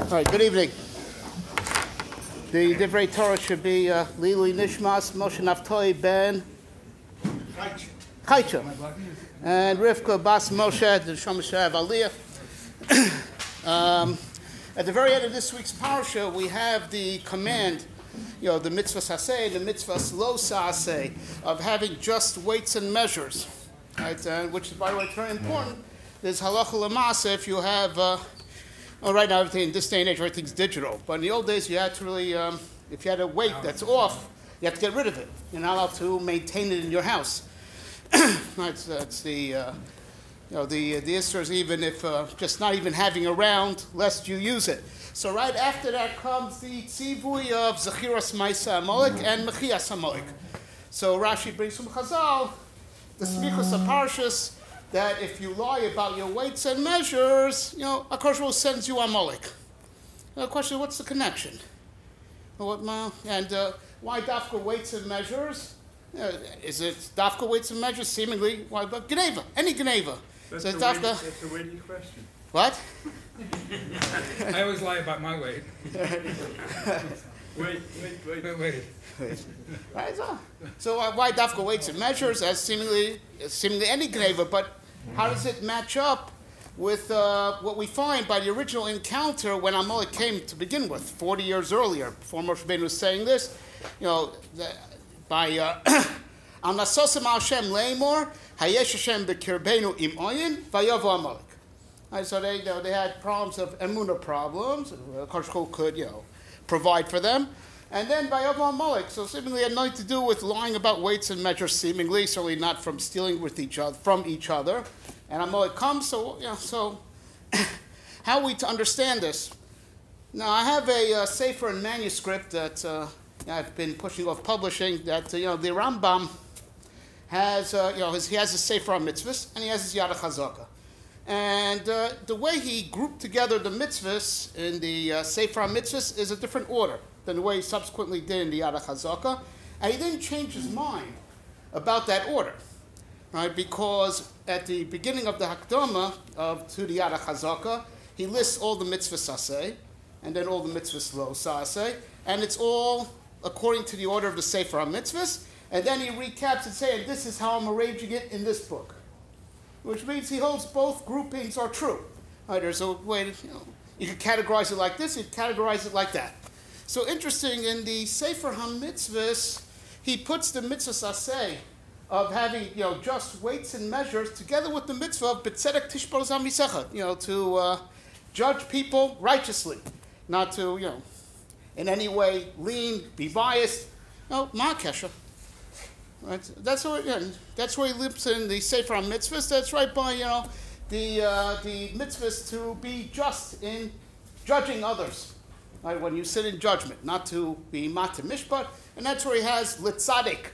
All right, good evening. The Divrei Torah should be Lili Nishmas, Moshe Naftoi Ben Chaycha, and Rivka Bas Moshe, the Shomeshav Aliyah. At the very end of this week's parsha, we have the command, the mitzvah saseh, the mitzvah lo saseh, of having just weights and measures, right? Which is, by the way, very important. There's halacha l'maaseh if you have. Right now, everything in this day and age, everything's digital. But in the old days, you had to really, if you had a weight that's off, you have to get rid of it. You're not allowed to maintain it in your house. Right, so that's the issur is even if just not even having around, lest you use it. So right after that comes the tzivui of Zechiras Maisa Amalek and Mechias Amalek. So Rashi brings from Chazal the smichus of Parshas, that if you lie about your weights and measures, HaKadosh Baruch Hu sends you Amalek. The question is, what's the connection? And why dafka weights and measures? Is it dafka weights and measures? Seemingly, why? But Geneva, any Geneva. That's So a weighty question. What? I always lie about my weight. Wait. Right, so why dafka weights and measures? As seemingly any Geneva, but how does it match up with what we find by the original encounter when Amalek came to begin with, 40 years earlier, before Moshe Rabbeinu was saying this, by Al Nasosim Hashem Leimor, Hayesh Hashem B'Kirbeinu Im Oyin, Vayavo Amalek. Right, so they had problems of emunah problems. HaKadosh Baruch Hu could provide for them. And then Vayavo Amalek, so seemingly had nothing to do with lying about weights and measures, seemingly, certainly not from stealing from each other. And Amalek comes, so how are we to understand this? Now, I have a sefer and manuscript that I've been pushing off publishing, that, the Rambam has, he has a sefer on mitzvahs, and he has his Yad HaChazaka. And the way he grouped together the mitzvahs in the sefer on mitzvahs is a different order than the way he subsequently did in the Yad HaChazaka. And he didn't change his mind about that order, right? Because at the beginning of the Hakdama to the Yad HaChazaka, he lists all the mitzvahs saseh, and then all the mitzvahs lo saseh, and it's all according to the order of the Sefer HaMitzvahs, and then he recaps and saying, this is how I'm arranging it in this book, which means he holds both groupings are true. Right, there's a way to, you can categorize it like this, you can categorize it like that. So interesting, in the Sefer HaMitzvahs, he puts the mitzvah saseh of having, just weights and measures together with the mitzvah of betzedek tishbar zamisecha, to judge people righteously, not to, in any way lean, be biased. No, ma'akesha. Right? That's where he lives in the Sefer HaMitzvahs. That's right by, the mitzvahs to be just in judging others. Right, when you sit in judgment, not to be mata mishpat, and that's where he has litzadik,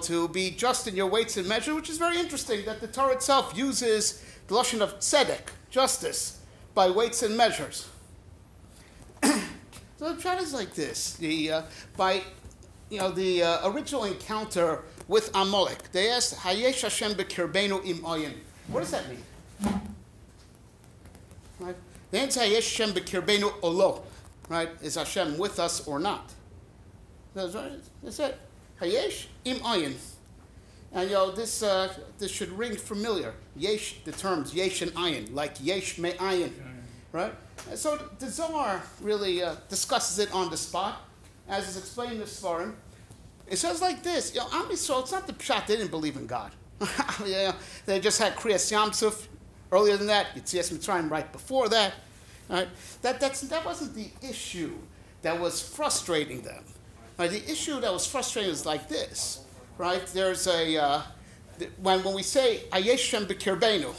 to be just in your weights and measures, which is very interesting that the Torah itself uses the lashon of tzedek, justice, by weights and measures. So the pshat is like this: the original encounter with Amalek, they asked Hayesh Hashem B'Kirbeinu Im Oyin. What does that mean? Right? They didn't say Hayesh Hashem B'Kirbeinu Olo. Right? Is Hashem with us or not? That's right. That's it. Hayesh im ayin. And this should ring familiar. Yesh, the terms yesh and ayin, like yesh me ayin. Right? And so the Zohar really discusses it on the spot, as is explained in the Sfarim. It says like this: Am Yisrael, it's not the pshat they didn't believe in God. They just had Kriyas Yamsuf earlier than that. Yetzias Mitzrayim right before that. Right? That wasn't the issue that was frustrating them. Right? The issue that was frustrating is like this, right? There's when we say Hayesh Hashem B'Kirbeinu,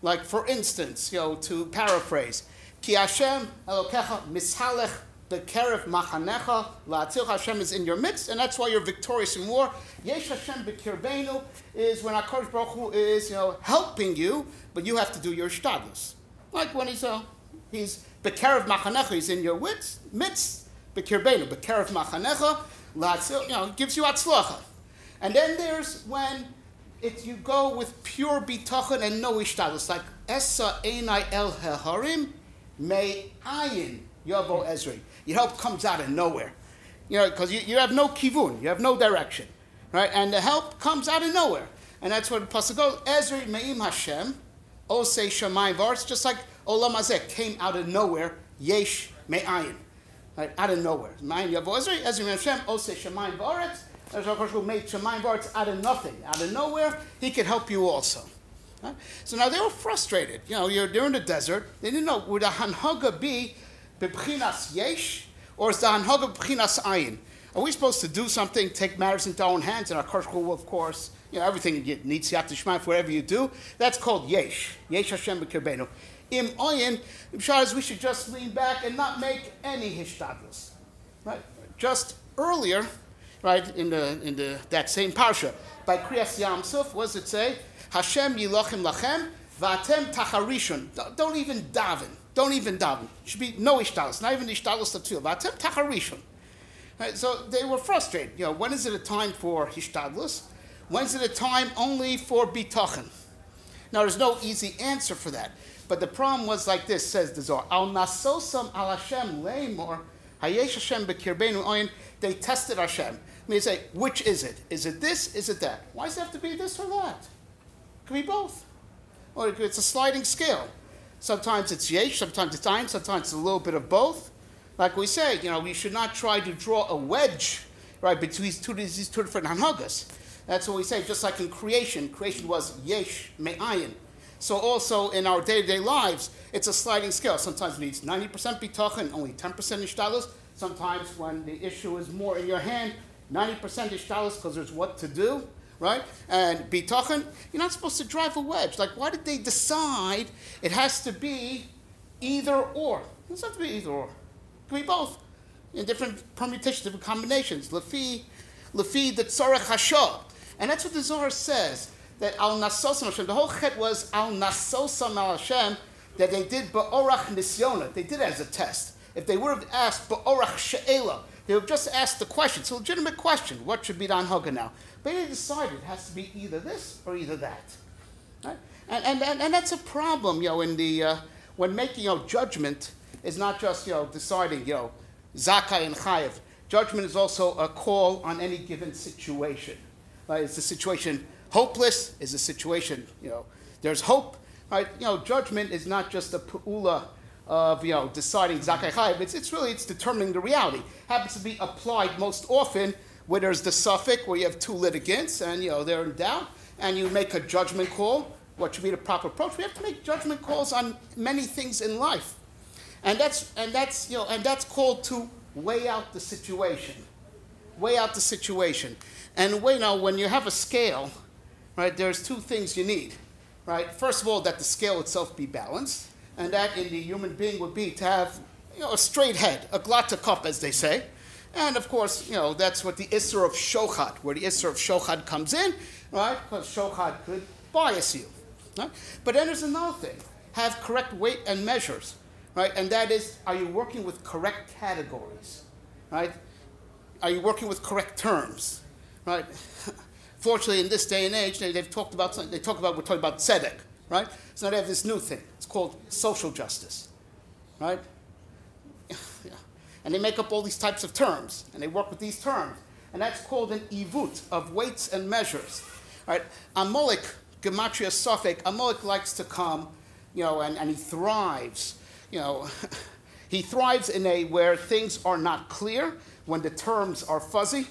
like for instance, to paraphrase, Ki Hashem Elokecha Mishalech B'Kerev Machanecha La'atzilcha, Hashem is in your midst, and that's why you're victorious in war. Yesh Hashem B'Kirbeinu is when HaKadosh Baruch Hu is helping you, but you have to do your shtadlus. Like when he's B'Kerev Machanecha, he's in your midst, B'Kirbeinu, B'Kerev Machanecha, gives you atzlacha. And then there's when you go with pure bitachon and no ishtadlus, like Esa Einai El Heharim, May Ayin Yavo Ezri. Your help comes out of nowhere. You know, because you have no kivun, you have no direction. Right? And the help comes out of nowhere. And that's what the pasuk goes, Ezri me'im Hashem, osei shamayim v'aretz, just like Olam Hazeh came out of nowhere, yesh me'ayin. Right? Out of nowhere. Ma'ayin Yavo Ezri, Ezri me'im Hashem, osei shamayim v'aretz. As HaKadosh Baruch Hu made shamayim v'aretz out of nothing, out of nowhere, he could help you also. Right? So now they were frustrated. You know, they're in the desert. They didn't know, would the hanhaga be b'bchinas yesh, or is the hanhaga b'bchinas ayin? Are we supposed to do something, take matters into our own hands? And our HaKadosh Baruch Hu, of course, you know, everything you need siyat d'shmai for whatever you do. That's called yesh. Yesh Hashem b'kirbenu. Im oyin, we should just lean back and not make any hishtadlus. Right? Just earlier, right, in that same parsha, by Kriyas Yam Suf, what does it say? Hashem yilochem lachem, v'atem tacharishon. Don't even daven. Don't even daven. Should be no ishtadlus, not even ishtadlus tefillah. V'atem tacharishon. Right, so they were frustrated. You know, when is it a time for hishtadlus? When is it a time only for bitachon? Now, there's no easy answer for that. But the problem was like this, says the Zohar. Al nasosam al Hashem leimor, hayesh Hashem b'kirbenu oyin. They tested Hashem. I mean, they say, which is it? Is it this? Is it that? Why does it have to be this or that? It could be both. Or it's a sliding scale. Sometimes it's yesh, sometimes it's ayin, sometimes it's a little bit of both. Like we say, you know, we should not try to draw a wedge, right, between these two different hanhagas. That's what we say, just like in creation. Creation was yesh me'ayin. So also in our day-to-day lives, it's a sliding scale. Sometimes it needs 90% bitachon, only 10% ishtadlus. Sometimes when the issue is more in your hand, 90% ishtadlus because there's what to do, right? And bitachon, you're not supposed to drive a wedge. Like, why did they decide it has to be either or? It doesn't have to be either or. It can be both in different permutations, different combinations. Lefi the tzorech hashah. And that's what the Zohar says, that al nasosam Hashem, the whole chet was al nasosam al Hashem, that they did ba'orach nisyona. They did it as a test. If they would have asked ba'orach she'ela, they would have just asked the question. It's a legitimate question. What should be the hanhaga now? But they decided it has to be either this or either that. Right? And that's a problem, you know, in the when making, you know, judgment is not just, you know, deciding, you know, zakai and chayev. Judgment is also a call on any given situation. Right? Is the situation hopeless? Is the situation, you know, there's hope? Right? You know, judgment is not just a pu'ula of, you know, deciding zakai chayev. It's determining the reality. Happens to be applied most often where there's the suffix, where you have two litigants and, you know, they're in doubt, and you make a judgment call. What should be the proper approach? We have to make judgment calls on many things in life, and that's called to weigh out the situation. Weigh out the situation. And when you have a scale, right, there's two things you need, right? First of all, that the scale itself be balanced, and that in the human being would be to have, you know, a straight head, a glatta cup, as they say. And of course, you know, that's what the Isser of Shochad, where the Isser of Shochad comes in, right? Because Shochad could bias you, right? But then there's another thing. Have correct weight and measures, right? And that is, are you working with correct categories, right? Are you working with correct terms, right? Fortunately, in this day and age, we're talking about tzedek, right? So now they have this new thing. It's called social justice, right? Yeah. And they make up all these types of terms, and they work with these terms. And that's called an ivut of weights and measures, right? Amalek, gematria suffix, Amalek likes to come, you know, and he thrives, you know. He thrives in a where things are not clear, when the terms are fuzzy,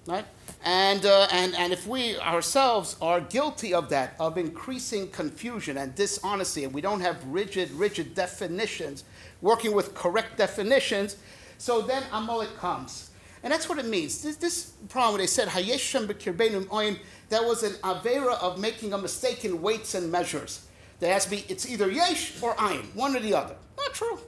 right? And if we ourselves are guilty of that, of increasing confusion and dishonesty, and we don't have rigid definitions, working with correct definitions, so then Amalek comes. And that's what it means. This problem where they said, Hayeshem b'kirbenu oyin, that was an avera of making a mistake in weights and measures. There has to be, it's either yesh or ayin, one or the other. Not true.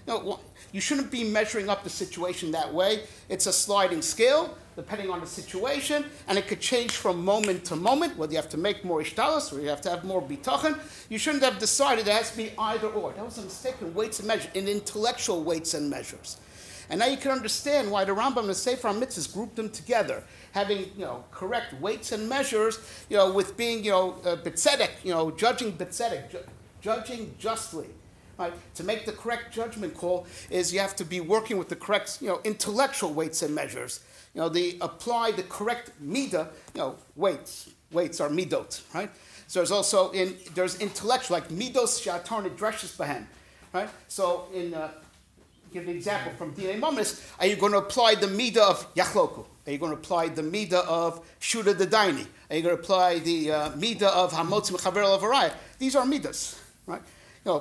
No, you shouldn't be measuring up the situation that way. It's a sliding scale, depending on the situation, and it could change from moment to moment, whether you have to make more ishtalos or you have to have more bitachon. You shouldn't have decided it has to be either or. That was a mistake in weights and measures, in intellectual weights and measures. And now you can understand why the Rambam and the Sefer HaMitzvahs grouped them together, having, you know, correct weights and measures, you know, with being, you know, betzedek, you know, judging betzedek, judging justly, Right? To make the correct judgment call is you have to be working with the correct, intellectual weights and measures. Apply the correct midah, weights. Weights are midot, right? So there's intellectual, like midos she'atar nidreshes behen, right? So give an example from Dinei Mamis. Are you going to apply the midah of yachloku? Are you going to apply the midah of shuda dedaini? Are you going to apply the midah of hamotzi mechaver lavaraya? These are midas, right?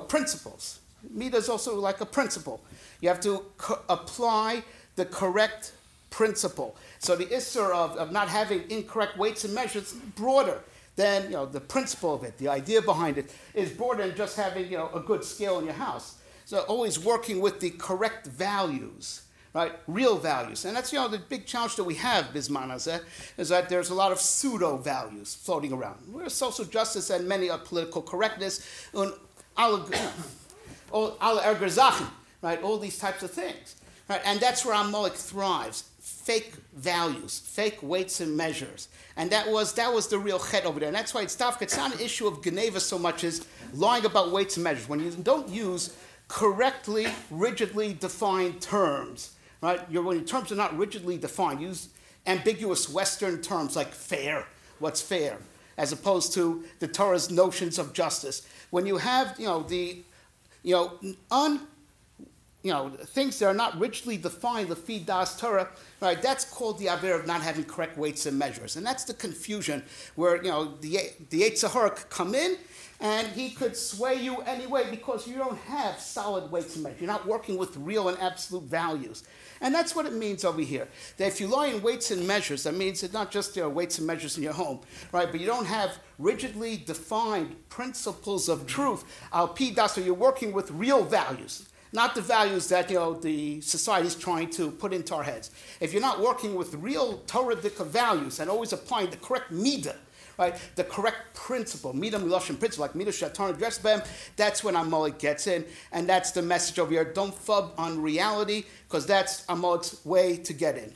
Principles. Midah is also like a principle. You have to apply the correct principle. So the issur of not having incorrect weights and measures is broader than the principle of it. The idea behind it is broader than just having a good scale in your house. So always working with the correct values, right? Real values. And that's the big challenge that we have, Bisman Hazeh, is that there's a lot of pseudo values floating around. We're social justice and many are political correctness, all erger zachen, right? All these types of things, right? And that's where Amalek thrives. Fake values, fake weights and measures. And that was the real chet over there. And that's why it's not an issue of Geneva so much as lying about weights and measures. When you don't use correctly, rigidly defined terms, right? When your terms are not rigidly defined, use ambiguous Western terms like fair, what's fair, as opposed to the Torah's notions of justice. When you have, things that are not richly defined, the feed das Torah, right? That's called the aver of not having correct weights and measures, and that's the confusion where the Yetzer Hara could come in, and he could sway you anyway because you don't have solid weights and measures. You're not working with real and absolute values, and that's what it means over here. That if you lie in weights and measures, that means it's not just weights and measures in your home, right? But you don't have rigidly defined principles of truth. Al pi das, so you're working with real values. Not the values that the society is trying to put into our heads. If you're not working with real Torah-dic values and always applying the correct midah, right, the correct principle, midah miloshin principle, like midah she'atar nidreshes behen, that's when Amalek gets in, and that's the message over here. Don't fub on reality, because that's Amalek's way to get in.